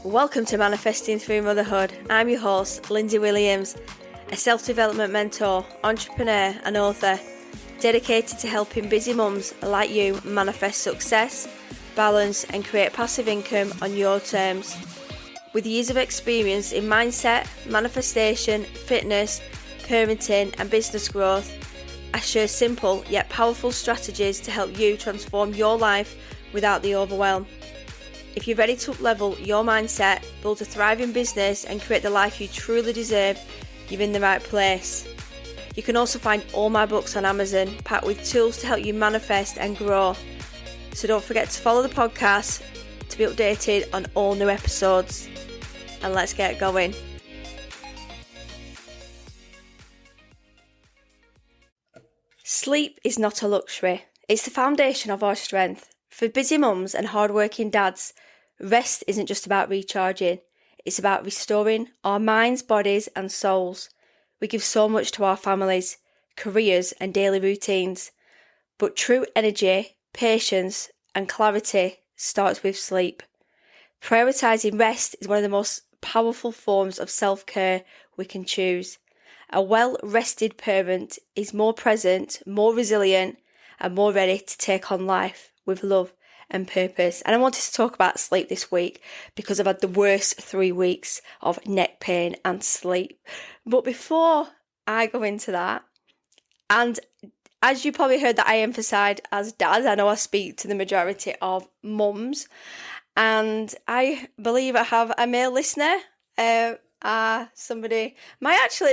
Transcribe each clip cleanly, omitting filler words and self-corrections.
Welcome to Manifesting Through Motherhood. I'm your host, Lindsay Williams, a self-development mentor, entrepreneur and author, dedicated to helping busy mums like you manifest success, balance and create passive income on your terms. With years of experience in mindset, manifestation, fitness, parenting and business growth, I share simple yet powerful strategies to help you transform your life without the overwhelm. If you're ready to up-level your mindset, build a thriving business and create the life you truly deserve, you're in the right place. You can also find all my books on Amazon, packed with tools to help you manifest and grow. So don't forget to follow the podcast to be updated on all new episodes. And let's get going. Sleep is not a luxury. It's the foundation of our strength. For busy mums and hard-working dads, rest isn't just about recharging. It's about restoring our minds, bodies and souls. We give so much to our families, careers and daily routines. But true energy, patience and clarity starts with sleep. Prioritising rest is one of the most powerful forms of self-care we can choose. A well-rested parent is more present, more resilient and more ready to take on life with love and purpose. And I wanted to talk about sleep this week because I've had the worst 3 weeks of neck pain and sleep. But before I go into that, and as you probably heard that I emphasised as dads, I know I speak to the majority of mums, and I believe I have a male listener,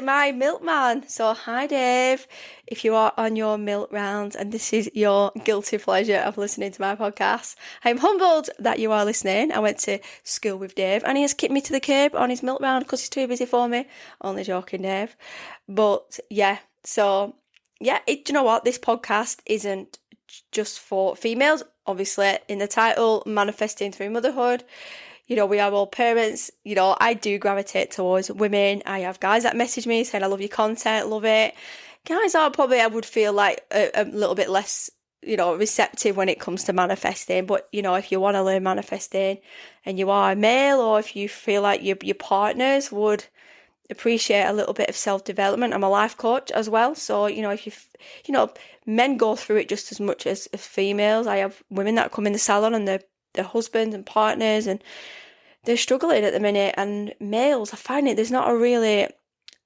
my milkman. So hi Dave, if you are on your milk rounds and this is your guilty pleasure of listening to my podcast, I'm humbled that you are listening. I went to school with Dave and he has kicked me to the curb on his milk round because he's too busy for me. Only joking, Dave. But yeah, do you know what? This podcast isn't just for females. Obviously, in the title, Manifesting Through Motherhood, we are all parents. I do gravitate towards women. I have guys that message me saying, I love your content, love it. Guys are probably, I would feel like a little bit less, receptive when it comes to manifesting. But, if you want to learn manifesting and you are a male, or if you feel like your partners would appreciate a little bit of self-development, I'm a life coach as well. So, if men go through it just as much as females. I have women that come in the salon and their husbands and partners and they're struggling at the minute, and males, I find it there's not really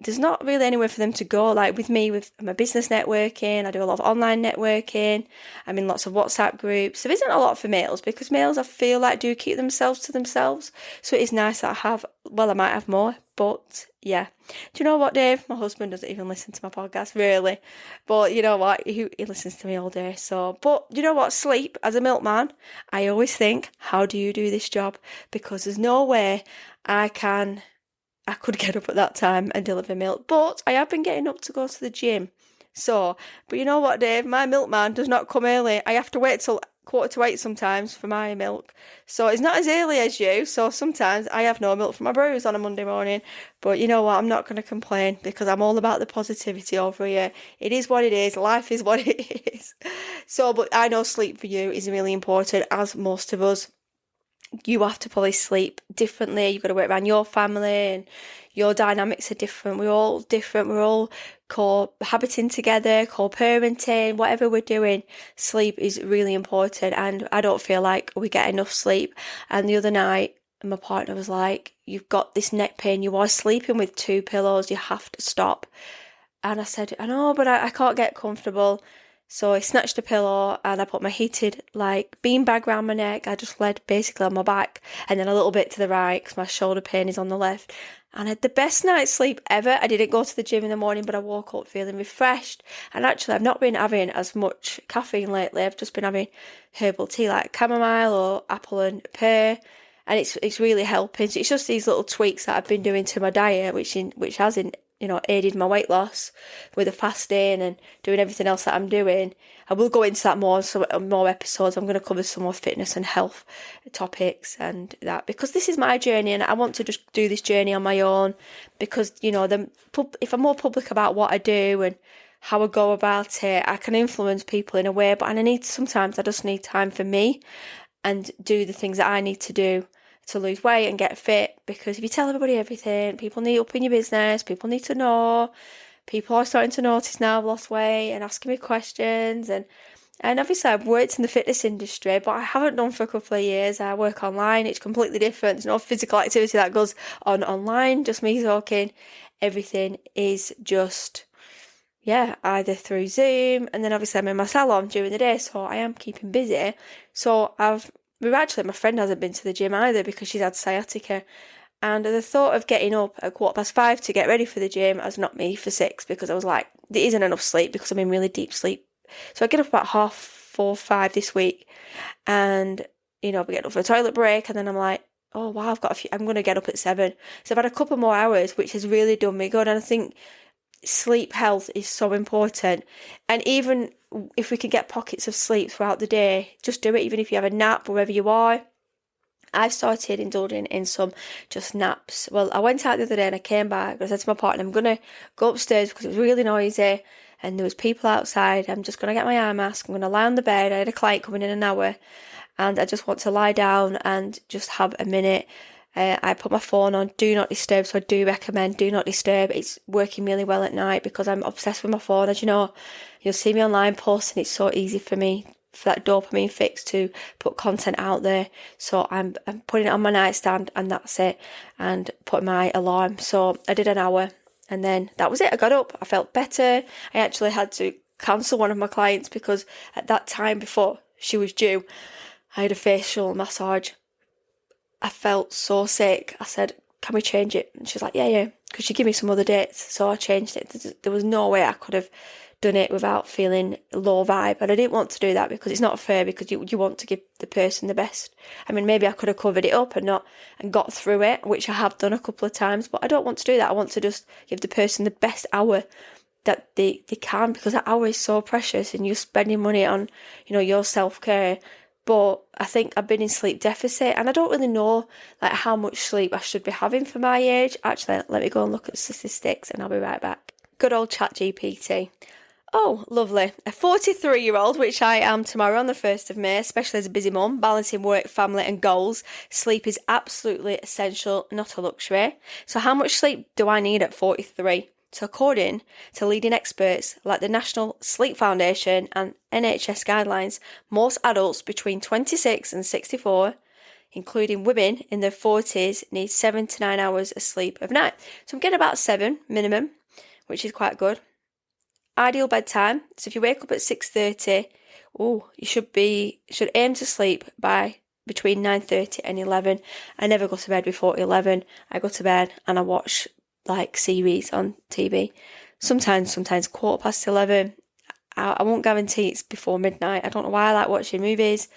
anywhere for them to go. Like with me, with my business networking, I do a lot of online networking, I'm in lots of WhatsApp groups. There isn't a lot for males because males, I feel like, do keep themselves to themselves. So it is nice that I might have more, but yeah. Do you know what, Dave? My husband doesn't even listen to my podcast, really. But you know what? He listens to me all day. So, but you know what? Sleep, as a milkman, I always think, how do you do this job? Because there's no way I could get up at that time and deliver milk. But I have been getting up to go to the gym. So, but you know what, Dave? My milkman does not come early. I have to wait till 7:45 sometimes for my milk. So it's not as early as you. So sometimes I have no milk for my brews on a Monday morning. But you know what? I'm not going to complain because I'm all about the positivity over here. It is what it is. Life is what it is. So, but I know sleep for you is really important, as most of us. You have to probably sleep differently. You've got to work around your family and your dynamics are different. We're all different. We're all cohabiting together, co-parenting, whatever we're doing. Sleep is really important and I don't feel like we get enough sleep. And the other night, my partner was like, you've got this neck pain. You are sleeping with 2 pillows. You have to stop. And I said, I know, but I can't get comfortable. So I snatched a pillow and I put my heated beanbag around my neck. I just laid basically on my back and then a little bit to the right because my shoulder pain is on the left. And I had the best night's sleep ever. I didn't go to the gym in the morning, but I woke up feeling refreshed. And actually, I've not been having as much caffeine lately. I've just been having herbal tea like chamomile or apple and pear. And it's really helping. So it's just these little tweaks that I've been doing to my diet, which has aided my weight loss with the fasting and doing everything else that I'm doing. I will go into that more episodes. I'm going to cover some more fitness and health topics and that because this is my journey and I want to just do this journey on my own because, if I'm more public about what I do and how I go about it, I can influence people in a way, but sometimes I just need time for me and do the things that I need to do to lose weight and get fit, because if you tell everybody everything, people need up in your business, people need to know, people are starting to notice now I've lost weight and asking me questions, and obviously I've worked in the fitness industry, but I haven't done for a couple of years. I work online, it's completely different. There's no physical activity that goes on online, just me talking. Everything is just, either through Zoom, and then obviously I'm in my salon during the day, so I am keeping busy. So my friend hasn't been to the gym either because she's had sciatica. And the thought of getting up at 5:15 to get ready for the gym has knocked me for 6, because I was like, there isn't enough sleep because I'm in really deep sleep. So I get up about 4:30, 5 this week, and we get up for a toilet break, and then I'm like, oh wow, I'm going to get up at 7. So I've had a couple more hours, which has really done me good. And I think sleep health is so important. And even if we can get pockets of sleep throughout the day, just do it, even if you have a nap wherever you are. I've started indulging in some just naps. Well, I went out the other day and I came back and I said to my partner, I'm going to go upstairs because it was really noisy and there was people outside. I'm just going to get my eye mask. I'm going to lie on the bed. I had a client coming in an hour and I just want to lie down and just have a minute. I put my phone on Do Not Disturb, so I do recommend Do Not Disturb. It's working really well at night because I'm obsessed with my phone. As you know, you'll see me online posting. It's so easy for me, for that dopamine fix, to put content out there. So I'm putting it on my nightstand and that's it, and putting my alarm. So I did an hour and then that was it. I got up, I felt better. I actually had to cancel one of my clients because at that time before she was due, I had a facial massage. I felt so sick. I said, can we change it? And she's like, yeah, because she gave me some other dates. So I changed it. There was no way I could have done it without feeling low vibe, and I didn't want to do that because it's not fair, because you want to give the person the best. I mean, maybe I could have covered it up and got through it, which I have done a couple of times, but I don't want to do that. I want to just give the person the best hour that they can, because that hour is so precious and you're spending money on your self-care. But I think I've been in sleep deficit and I don't really know how much sleep I should be having for my age. Actually, let me go and look at statistics and I'll be right back. Good old ChatGPT. Oh, lovely. A 43-year-old, which I am tomorrow on the 1st of May, especially as a busy mum, balancing work, family and goals. Sleep is absolutely essential, not a luxury. So how much sleep do I need at 43? So according to leading experts like the National Sleep Foundation and NHS guidelines, most adults between 26 and 64, including women in their 40s, need 7 to 9 hours of sleep a night. So I'm getting about 7 minimum, which is quite good. Ideal bedtime. So if you wake up at 6:30, you should aim to sleep by between 9:30 and 11. I never go to bed before 11. I go to bed and I watch series on TV. Sometimes 11:15. I won't guarantee it's before midnight. I don't know why I like watching movies,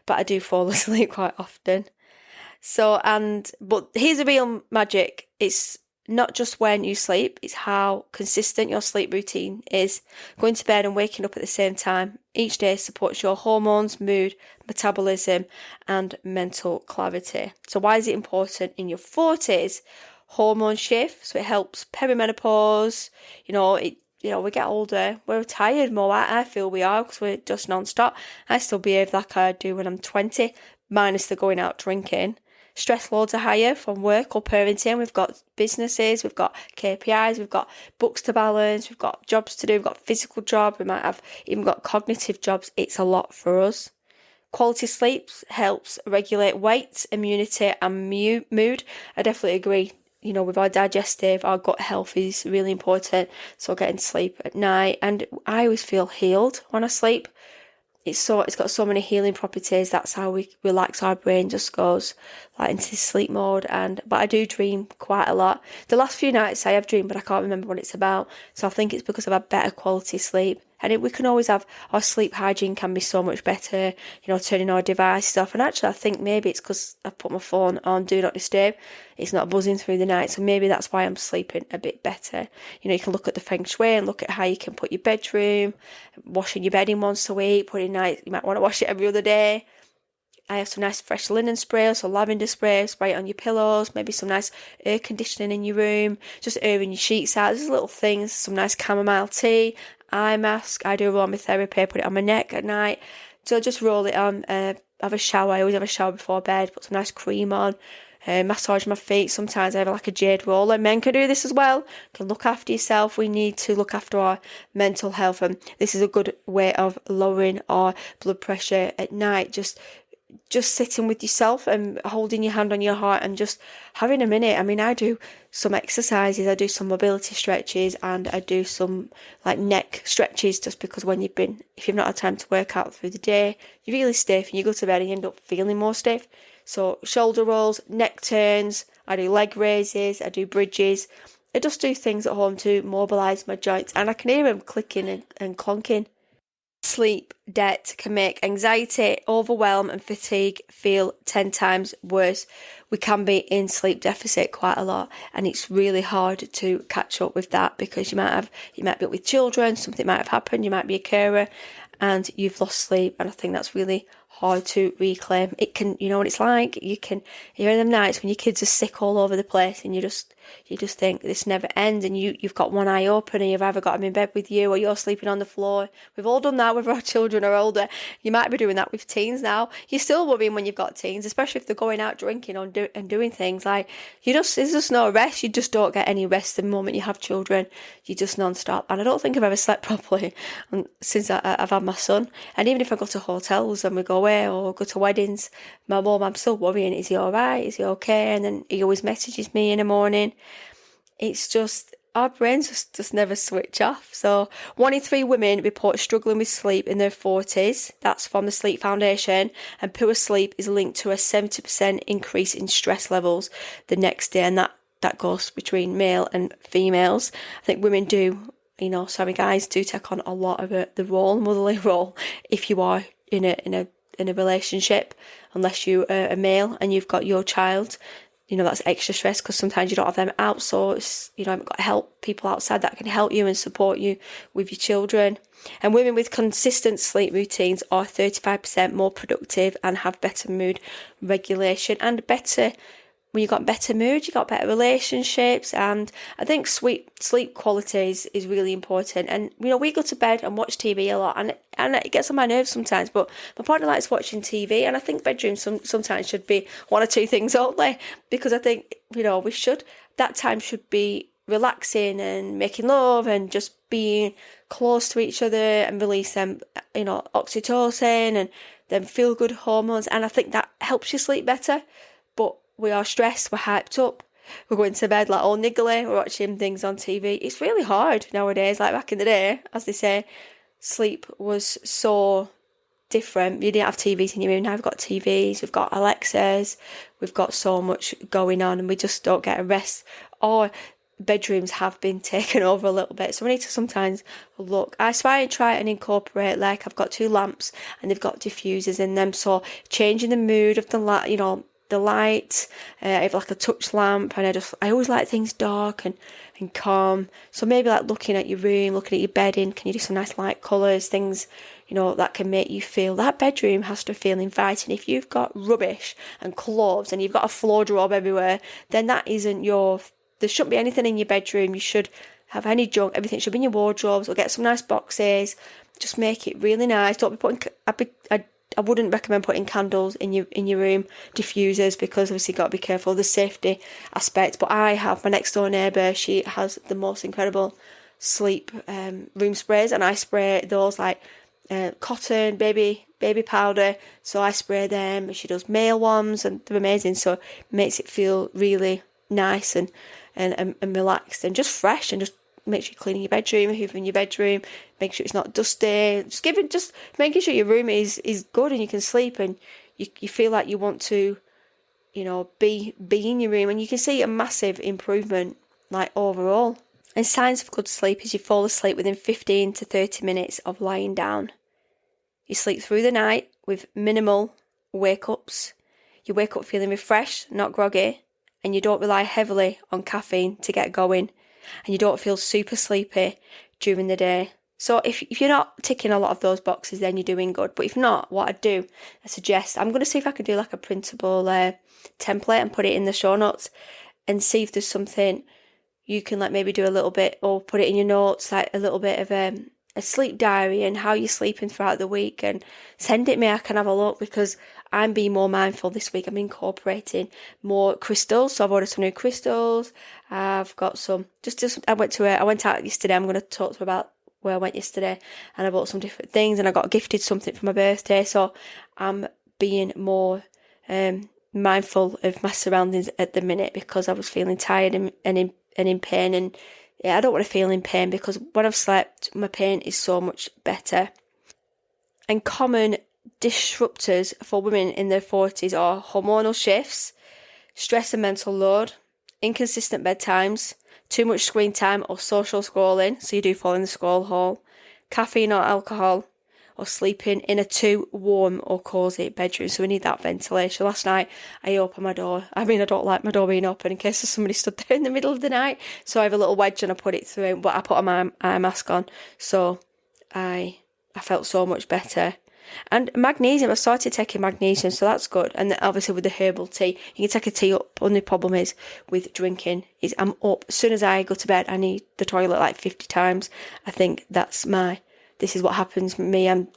but I do fall asleep quite often. But here's the real magic. It's not just when you sleep, it's how consistent your sleep routine is. Going to bed and waking up at the same time each day supports your hormones, mood, metabolism, and mental clarity. So why is it important in your 40s? Hormone shift, so it helps perimenopause. We get older, we're tired more. I feel we are, because we're just non-stop. I still behave like I do when I'm 20, minus the going out drinking. Stress loads are higher from work or parenting. We've got businesses, we've got KPIs, we've got books to balance, we've got jobs to do, we've got physical job, we might have even got cognitive jobs. It's a lot for us. Quality sleep helps regulate weight, immunity and mood. I definitely agree. With our digestive, our gut health is really important. So getting sleep at night, and I always feel healed when I sleep. It's got so many healing properties. That's how we relax our brain, just goes into sleep mode. But I do dream quite a lot. The last few nights I have dreamed, but I can't remember what it's about. So I think it's because I've had better quality sleep. And we can always have, our sleep hygiene can be so much better, turning our devices off. And actually I think maybe it's because I've put my phone on Do Not Disturb. It's not buzzing through the night. So maybe that's why I'm sleeping a bit better. You can look at the feng shui and look at how you can put your bedroom, washing your bedding once a week, you might want to wash it every other day. I have some nice fresh linen spray, so lavender spray it on your pillows, maybe some nice air conditioning in your room, just airing your sheets out. There's little things, some nice chamomile tea, eye mask. I do aromatherapy, put it on my neck at night. So just roll it on, have a shower. I always have a shower before bed, put some nice cream on, massage my feet. Sometimes I have like a jade roller. Men can do this as well. Can look after yourself. We need to look after our mental health, and this is a good way of lowering our blood pressure at night. Just sitting with yourself and holding your hand on your heart and just having a minute. I mean, I do some exercises, I do some mobility stretches, and I do some like neck stretches, just because if you've not had time to work out through the day, you're really stiff and you go to bed and you end up feeling more stiff. So shoulder rolls, neck turns, I do leg raises, I do bridges. I just do things at home to mobilise my joints, and I can hear them clicking and clonking. Sleep debt can make anxiety, overwhelm and fatigue feel 10 times worse. We can be in sleep deficit quite a lot, and it's really hard to catch up with that, because you might be up with children, something might have happened, you might be a carer and you've lost sleep, and I think that's really hard to reclaim. It can, you know what it's like, you're in them nights when your kids are sick all over the place and you just think this never ends, and you've got one eye open and you've either got them in bed with you or you're sleeping on the floor. We've all done that with our children are older. You might be doing that with teens now. You're still worrying when you've got teens, especially if they're going out drinking and doing things like there's just no rest. You just don't get any rest the moment you have children. You're just non-stop, and I don't think I've ever slept properly since I've had my son. And even if I go to hotels and we go away or go to weddings, my mum, I'm still worrying, is he alright, is he okay? And then he always messages me in the morning. It's just, our brains just never switch off. So 1 in 3 women report struggling with sleep in their 40s. That's from the Sleep Foundation. And poor sleep is linked to a 70% increase in stress levels the next day. And that goes between male and females. I think women do, guys do take on a lot of the motherly role, if you are in a relationship, unless you are a male and you've got your child. That's extra stress, because sometimes you don't have them out, so you haven't got people outside that can help you and support you with your children. And women with consistent sleep routines are 35% more productive and have better mood regulation and when you've got better mood, you've got better relationships. And I think sleep quality is really important. And, we go to bed and watch TV a lot, and it gets on my nerves sometimes, but my partner likes watching TV, and I think bedrooms sometimes should be 1 or 2 things only, because I think, that time should be relaxing and making love and just being close to each other and release them, oxytocin and them feel good hormones. And I think that helps you sleep better. But we are stressed, we're hyped up, we're going to bed like all niggly, we're watching things on TV. It's really hard nowadays. Like back in the day, as they say, sleep was so different. You didn't have TVs in your room. Now we've got TVs, we've got Alexas, we've got so much going on, and we just don't get a rest. Or bedrooms have been taken over a little bit, so we need to sometimes look. I try and incorporate, like I've got 2 lamps and they've got diffusers in them, so changing the mood of the light, the light. I have like a touch lamp, and I always like things dark and calm. So maybe like looking at your room, looking at your bedding, can you do some nice light colours, things, that can make you feel, that bedroom has to feel inviting. If you've got rubbish and clothes and you've got a floor job everywhere, then that isn't there shouldn't be anything in your bedroom. You should have any junk, everything should be in your wardrobes, or get some nice boxes. Just make it really nice. Don't be putting, I wouldn't recommend putting candles in your room, diffusers, because obviously you've got to be careful of the safety aspect. But I have my next door neighbour, she has the most incredible sleep room sprays, and I spray those like cotton, baby powder. So I spray them, and she does male ones, and they're amazing. So it makes it feel really nice and relaxed and just fresh, and just make sure you're cleaning your bedroom, hoovering your bedroom, make sure it's not dusty, just making sure your room is good and you can sleep, and you feel like you want to, be in your room, and you can see a massive improvement, like overall. And signs of good sleep is you fall asleep within 15 to 30 minutes of lying down. You sleep through the night with minimal wake-ups. You wake up feeling refreshed, not groggy, and you don't rely heavily on caffeine to get going. And you don't feel super sleepy during the day. So if you're not ticking a lot of those boxes, then you're doing good. But if not, what I suggest, I'm going to see if I can do like a printable template and put it in the show notes, and see if there's something you can like maybe do a little bit, or put it in your notes, like a little bit of a sleep diary and how you're sleeping throughout the week, and send it me. I can have a look, because I'm being more mindful this week. I'm incorporating more crystals. So I've ordered some new crystals. I've got some, I went out yesterday. I'm going to talk to you about where I went yesterday, and I bought some different things, and I got gifted something for my birthday. So I'm being more mindful of my surroundings at the minute, because I was feeling tired and in pain. And yeah, I don't want to feel in pain, because when I've slept, my pain is so much better. And common disruptors for women in their 40s are hormonal shifts, stress and mental load, inconsistent bedtimes, too much screen time or social scrolling, so you do fall in the scroll hole, caffeine or alcohol, or sleeping in a too warm or cosy bedroom. So we need that ventilation. Last night I opened my door. I don't like my door being open in case somebody stood there in the middle of the night. So I have a little wedge and I put it through, but I put my eye mask on. So I felt so much better. And magnesium, I started taking magnesium, so that's good. And obviously with the herbal tea, you can take a tea up. Only problem is with drinking is I'm up. As soon as I go to bed, I need the toilet like 50 times. I think this is what happens with me. I'm,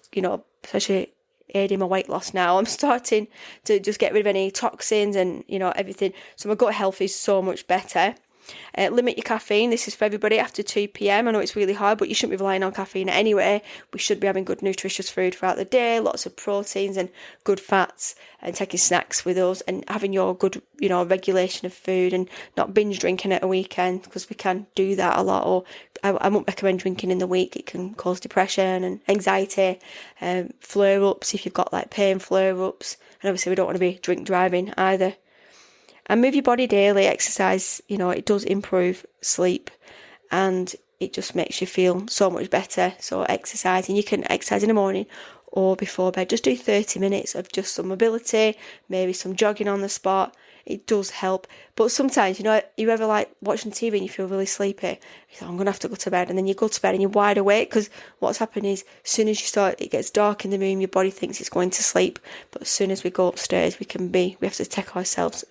especially aiding my weight loss now. I'm starting to just get rid of any toxins and, everything. So my gut health is so much better. Limit your caffeine. This is for everybody after 2 p.m. I know it's really hard, but you shouldn't be relying on caffeine anyway. We should be having good nutritious food throughout the day, lots of proteins and good fats, and taking snacks with us, and having your good, regulation of food, and not binge drinking at a weekend, because we can do that a lot. Or I won't recommend drinking in the week. It can cause depression and anxiety, flare-ups if you've got like pain flare-ups, and obviously we don't want to be drink driving either. And move your body daily, exercise, it does improve sleep, and it just makes you feel so much better. So exercise, and you can exercise in the morning or before bed. Just do 30 minutes of just some mobility, maybe some jogging on the spot. It does help. But sometimes, you ever like watching TV and you feel really sleepy. You think, I'm going to have to go to bed. And then you go to bed and you're wide awake, because what's happened is as soon as it gets dark in the room, your body thinks it's going to sleep. But as soon as we go upstairs, we have to take ourselves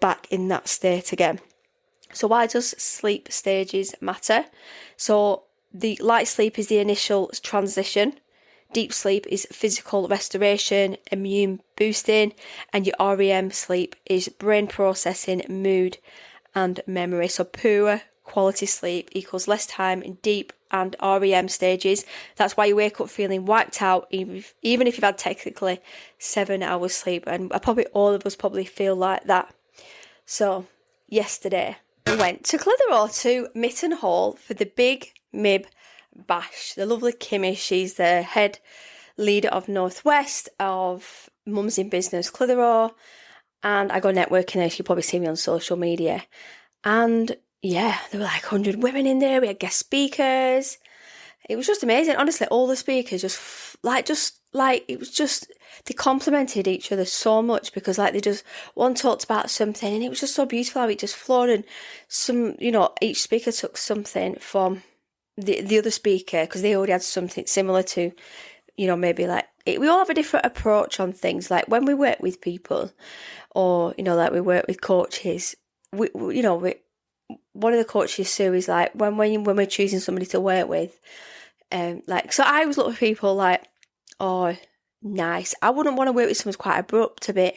back in that state again. So why does sleep stages matter? So the light sleep is the initial transition. Deep sleep is physical restoration, immune boosting, and your REM sleep is brain processing, mood, and memory. So poor quality sleep equals less time in deep and REM stages. That's why you wake up feeling wiped out, even if you've had technically 7 hours sleep. And all of us probably feel like that. So yesterday I went to Clitheroe to Mitten Hall for the Big Mib Bash. The lovely Kimmy, she's the head leader of Northwest of Mums in Business Clitheroe, and I go networking there. You'll probably see me on social media. And yeah, there were like 100 women in there. We had guest speakers. It was just amazing. Honestly, all the speakers they complimented each other so much, because one talked about something and it was just so beautiful how it just flowed, and each speaker took something from the other speaker, because they already had something similar to, maybe we all have a different approach on things. Like when we work with people, or, like we work with coaches, one of the coaches, Sue, is like, when we're choosing somebody to work with, so I always look at people like, oh, nice. I wouldn't want to work with someone who's quite abrupt, a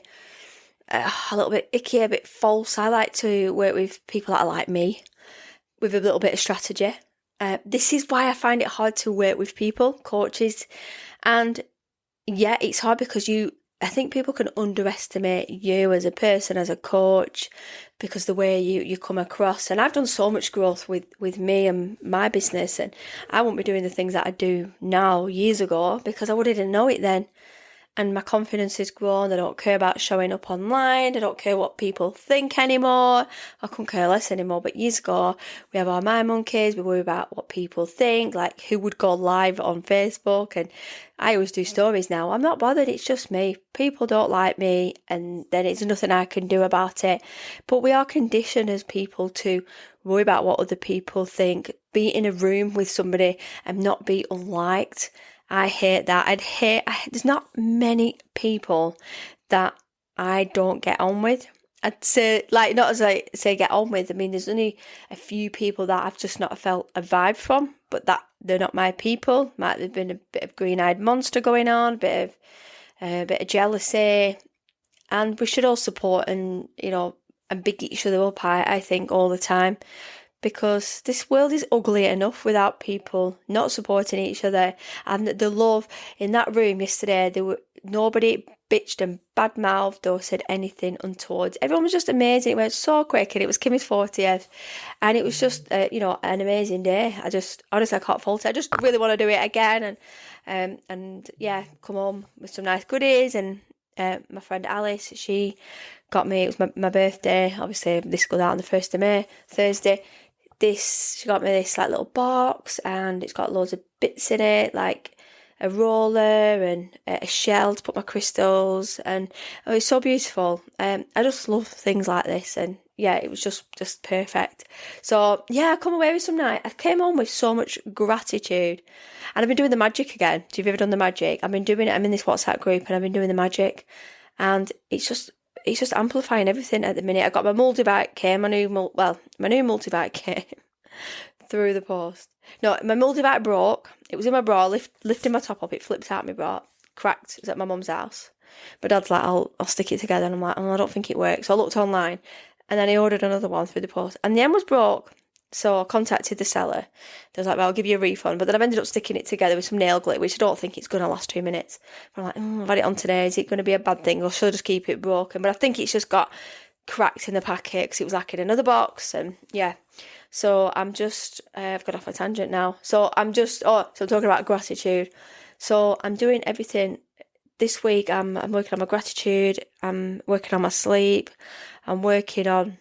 little bit icky, a bit false. I like to work with people that are like me, with a little bit of strategy. This is why I find it hard to work with people, coaches. And yeah, it's hard because I think people can underestimate you as a person, as a coach, because the way you come across. And I've done so much growth with me and my business, and I wouldn't be doing the things that I do now years ago, because I wouldn't know it then. And my confidence has grown. I don't care about showing up online. I don't care what people think anymore. I couldn't care less anymore. But years ago, we have our mind monkeys. We worry about what people think, like who would go live on Facebook. And I always do stories now. I'm not bothered. It's just me. People don't like me, and then it's nothing I can do about it. But we are conditioned as people to worry about what other people think, be in a room with somebody and not be unliked. I hate that. There's not many people that I don't get on with. I'd say, not as I say get on with, I mean, there's only a few people that I've just not felt a vibe from, but that they're not my people. Might have been a bit of green-eyed monster going on, a bit a bit of jealousy, and we should all support and, and big each other up, I think, all the time. Because this world is ugly enough without people not supporting each other. And the love in that room yesterday, nobody bitched and bad-mouthed or said anything untoward. Everyone was just amazing. It went so quick, and it was Kimmy's 40th, and it was just an amazing day. Honestly, I can't fault it. I just really want to do it again, and yeah, come home with some nice goodies. And my friend Alice, she got me, it was my birthday, obviously this goes out on the 1st of May, Thursday. She got me this like little box, and it's got loads of bits in it, like a roller and a shell to put my crystals, and it's so beautiful. I just love things like this, and yeah, it was just perfect. So yeah, I come away with some night. I came home with so much gratitude, and I've been doing the magic again. Have you ever done the magic? I've been doing it. I'm in this WhatsApp group, and I've been doing the magic, and it's just amplifying everything at the minute. I got my multivite came, my new multivite came through the post. No, my multivite broke. It was in my bra, lifting my top up, it flipped out my bra, cracked. It was at my mum's house. My dad's like, I'll stick it together, and I'm like, I don't think it works. So I looked online, and then I ordered another one through the post, and the end was broke. So I contacted the seller. They was like, well, I'll give you a refund. But then I've ended up sticking it together with some nail glue, which I don't think it's going to last 2 minutes. But I'm like, I've had it on today. Is it going to be a bad thing, or should I just keep it broken? But I think it's just got cracked in the packet because it was like in another box. And yeah, so I'm just, I've got off a tangent now. So I'm talking about gratitude. So I'm doing everything this week. I'm working on my gratitude. I'm working on my sleep. I'm working on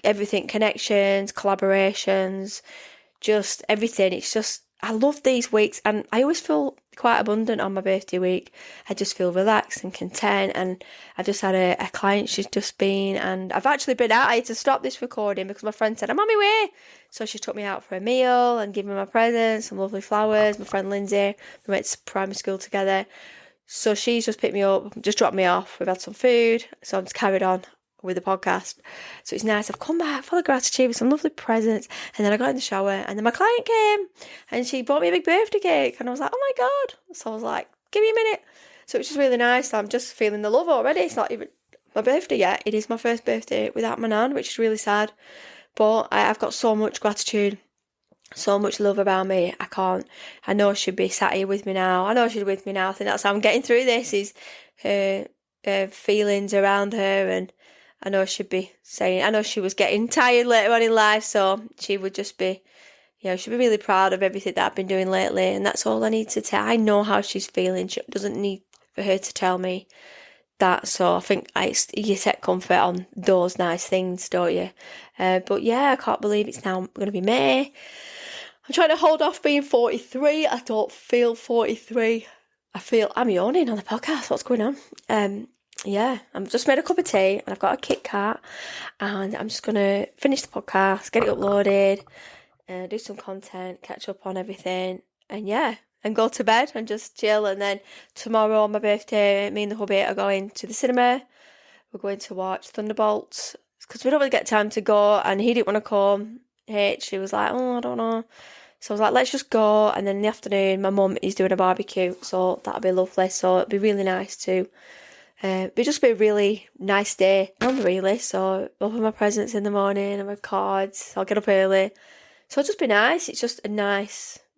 everything, connections, collaborations, just everything. It's just, I love these weeks, and I always feel quite abundant on my birthday week. I just feel relaxed and content, and I've just had a client, she's just been, and I've actually been out. I had to stop this recording because my friend said, I'm on my way. So she took me out for a meal and gave me my presents, some lovely flowers. My friend Lindsay, we went to primary school together. So she's just picked me up, just dropped me off. We've had some food, so I'm just carried on with the podcast. So it's nice. I've come back full of gratitude with some lovely presents, and then I got in the shower, and then my client came and she bought me a big birthday cake, and I was like, oh my god. So I was like, give me a minute. So it's just really nice. I'm just feeling the love already. It's not even my birthday yet. It is my first birthday without my nan, which is really sad, but I've got so much gratitude, so much love around me. I know she'd be sat here with me now. I think that's how I'm getting through this, is her feelings around her. And I know she'd be saying, I know she was getting tired later on in life, so she would just be, she'd be really proud of everything that I've been doing lately, and that's all I need to tell. I know how she's feeling. She doesn't need for her to tell me that, so I think you take comfort on those nice things, don't you? But yeah, I can't believe it's now going to be May. I'm trying to hold off being 43. I don't feel 43. I'm yawning on the podcast. What's going on? Yeah, I've just made a cup of tea, and I've got a Kit Kat, and I'm just going to finish the podcast, get it uploaded, do some content, catch up on everything, and yeah, and go to bed and just chill. And then tomorrow on my birthday, me and the hubby are going to the cinema. We're going to watch Thunderbolts, because we don't really get time to go, and he didn't want to come. She was like, I don't know. So I was like, let's just go. And then in the afternoon, my mum is doing a barbecue, so that'll be lovely. So it'll be really nice to it'll just be a really nice day, not really. So open my presents in the morning and my cards. I'll get up early, so it'll just be nice. It's just a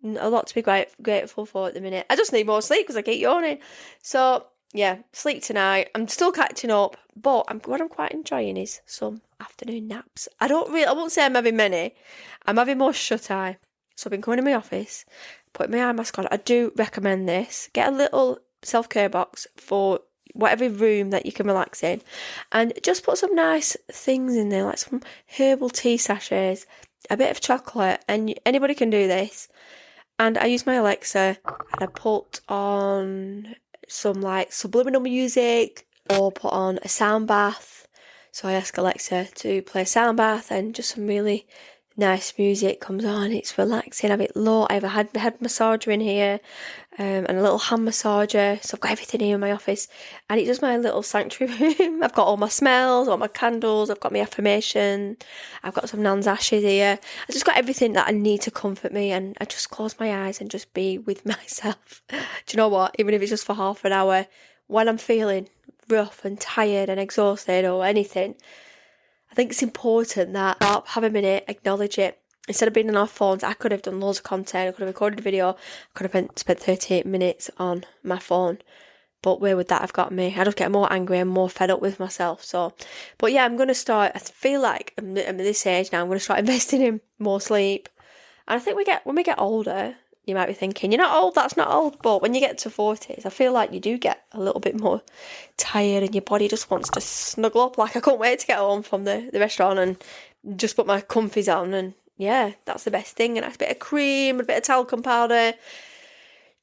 lot to be grateful for at the minute. I just need more sleep because I keep yawning. So yeah, sleep tonight. I'm still catching up, but what I'm quite enjoying is some afternoon naps. I won't say I'm having many. I'm having more shut eye. So I've been coming to my office, putting my eye mask on. I do recommend this. Get a little self-care box for whatever room that you can relax in, and just put some nice things in there, like some herbal tea sachets, a bit of chocolate, and anybody can do this. And I use my Alexa, and I put on some like subliminal music, or put on a sound bath. So I ask Alexa to play a sound bath, and just some really nice music comes on. It's relaxing, a bit low. I have a head massager in here, and a little hand massager. So I've got everything here in my office, and it's just my little sanctuary room. I've got all my smells, all my candles. I've got my affirmation. I've got some Nan's ashes here. I just got everything that I need to comfort me, and I just close my eyes and just be with myself. Do you know what? Even if it's just for half an hour, when I'm feeling rough and tired and exhausted or anything, I think it's important that I stop, have a minute, acknowledge it. Instead of being on our phones, I could have done loads of content, I could have recorded a video, I could have spent 38 minutes on my phone. But where would that have got me? I just get more angry and more fed up with myself. But yeah, I'm going to start, I feel like I'm at this age now, I'm going to start investing in more sleep. And I think when we get older, you might be thinking, you're not old, that's not old. But when you get to 40s, I feel like you do get a little bit more tired and your body just wants to snuggle up. Like, I can't wait to get home from the restaurant and just put my comfies on. And yeah, that's the best thing. And a bit of cream, a bit of talcum powder.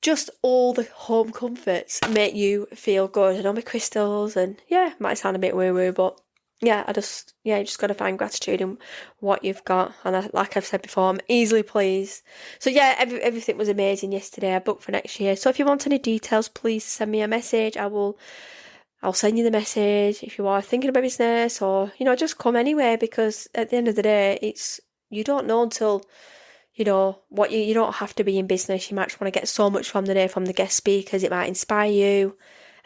Just all the home comforts make you feel good. And all my crystals, and yeah, might sound a bit woo-woo, but yeah, you just got to find gratitude in what you've got. And like I've said before, I'm easily pleased. So yeah, everything was amazing yesterday. I booked for next year. So if you want any details, please send me a message. I'll send you the message if you are thinking about business, or, just come anyway, because at the end of the day, you don't know until, you don't have to be in business. You might just want to get so much from the day, from the guest speakers. It might inspire you.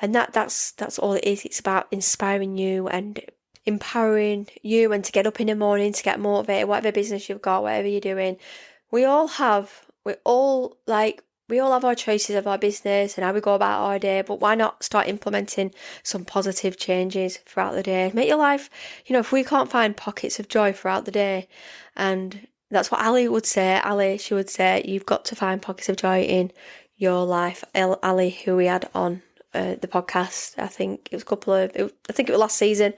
And that's all it is. It's about inspiring you and empowering you, and to get up in the morning, to get motivated, whatever business you've got, whatever you're doing. We all have our choices of our business and how we go about our day, but why not start implementing some positive changes throughout the day? Make your life, if we can't find pockets of joy throughout the day, and that's what Ali would say. She would say, you've got to find pockets of joy in your life. Ali, who we had on the podcast, I think it was last season.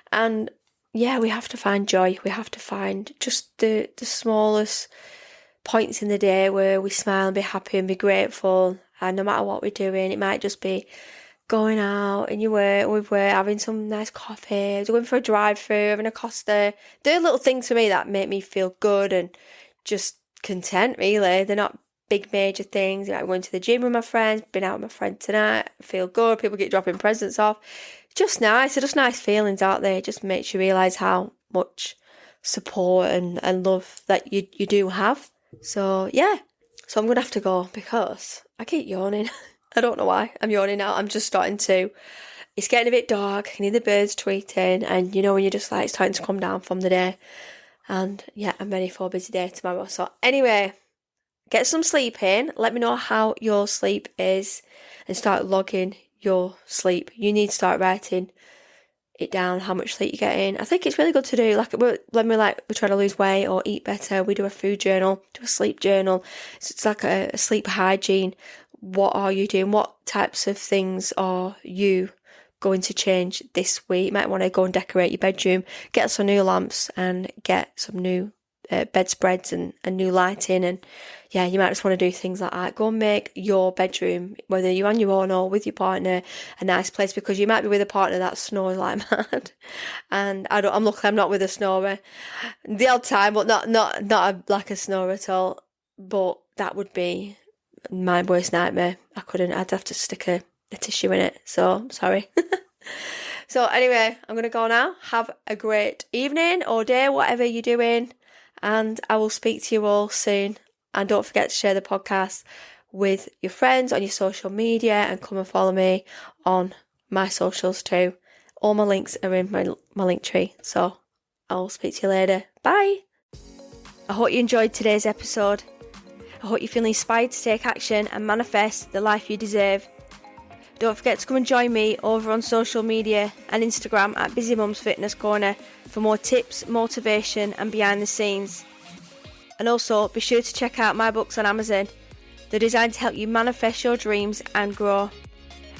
And yeah, we have to find joy. We have to find just the smallest points in the day where we smile and be happy and be grateful. And no matter what we're doing, it might just be going out in your work, having some nice coffee, going for a drive-through, having a Costa. They're little things for me that make me feel good and just content, really. They're not big major things. Like going to the gym with my friends, been out with my friend tonight, feel good. People get dropping presents off. Just nice. They're just nice feelings, aren't they? It just makes you realise how much support and love that you do have. So yeah. So I'm going to have to go because I keep yawning. I don't know why I'm yawning now. I'm just it's getting a bit dark. I can hear the birds tweeting, and when you're just like, it's starting to come down from the day. And yeah, I'm ready for a busy day tomorrow. So anyway, get some sleep in. Let me know how your sleep is and start logging your sleep. You need to start writing it down, how much sleep you're getting. I think it's really good to do, like when we're trying to lose weight or eat better, we do a food journal, do a sleep journal. So it's like a sleep hygiene. What are you doing? What types of things are you going to change this week? You might want to go and decorate your bedroom, get some new lamps and get some new bedspreads and new lighting. And yeah, you might just want to do things like that. Go and make your bedroom, whether you're on your own or with your partner, a nice place, because you might be with a partner that snores like mad. And I'm lucky I'm not with a snorer. The odd time, but not like a snorer at all. But that would be my worst nightmare. I'd have to stick a tissue in it. So sorry. So anyway, I'm going to go now. Have a great evening or day, whatever you're doing. And I will speak to you all soon. And don't forget to share the podcast with your friends on your social media, and come and follow me on my socials too. All my links are in my link tree. So I'll speak to you later. Bye. I hope you enjoyed today's episode. I hope you feel inspired to take action and manifest the life you deserve. Don't forget to come and join me over on social media and Instagram at Busy Mums Fitness Corner for more tips, motivation and behind the scenes. And also be sure to check out my books on Amazon. They're designed to help you manifest your dreams and grow.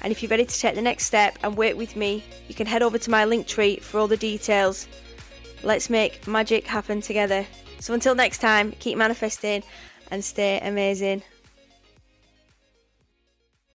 And if you're ready to take the next step and work with me, you can head over to my link tree for all the details. Let's make magic happen together. So until next time, keep manifesting and stay amazing.